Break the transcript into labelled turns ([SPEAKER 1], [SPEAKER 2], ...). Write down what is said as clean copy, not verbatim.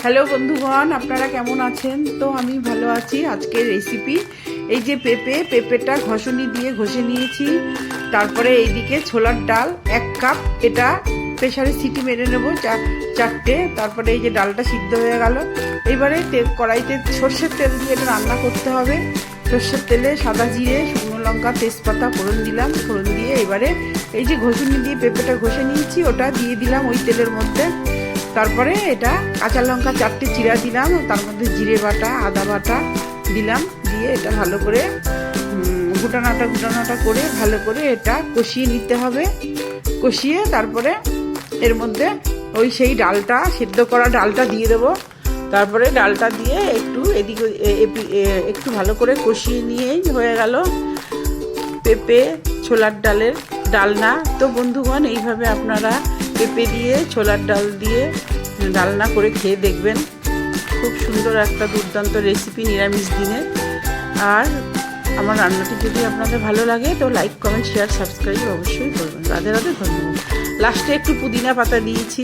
[SPEAKER 1] Hello বন্ধুগণ, আপনারা কেমন আছেন? তো আমি ভালো আছি। আজকের রেসিপি এই যে পেঁপেটা ঘষনি দিয়ে ঘষে নিয়েছি। তারপরে এইদিকে ছোলার ডাল 1 কাপ, এটা প্রেসারে সিটি মেরে নেবো চারটে। তারপরে এই যে ডালটা সিদ্ধ হয়ে গেল। এবারে কড়াইতে সর্ষের তেল দিয়ে এটা রান্না করতে হবে। সর্ষের তেলে সাদা জিরে, শুকনো লঙ্কা, তেজপাতা ফোড়ন দিলাম। ফোড়ন দিয়ে এবারে এই যে ঘষনি দিয়ে পেঁপেটা ঘষে নিয়েছি ওটা দিয়ে দিলাম ওই তেলের মধ্যে। তারপরে এটা কাঁচা লঙ্কা 4টে চিরা দিলাম, তার মধ্যে জিরে বাটা, আদা বাটা দিলাম। দিয়ে এটা ভালো করে ঘুটানাটা করে ভালো করে এটা কষিয়ে নিতে হবে। কষিয়ে তারপরে এর মধ্যে ওই সেই ডালটা, সেদ্ধ করা ডালটা দিয়ে দেবো। তারপরে ডালটা দিয়ে একটু ভালো করে কষিয়ে নিয়েই হয়ে গেল পেঁপে ছোলার ডালের ডালনা। তো বন্ধুগণ, এইভাবে আপনারা পেঁপে দিয়ে ছোলার ডাল দিয়ে ডালনা করে খেয়ে দেখবেন। খুব সুন্দর একটা দুর্দান্ত রেসিপি নিরামিষ দিনে। আর আমার রান্নাটি যদি আপনাদের ভালো লাগে তো লাইক, কমেন্ট, শেয়ার, সাবস্ক্রাইব অবশ্যই করবেন। রাধে রাধে, ধন্যবাদ। লাস্টে একটু পুদিনা পাতা দিয়েছি।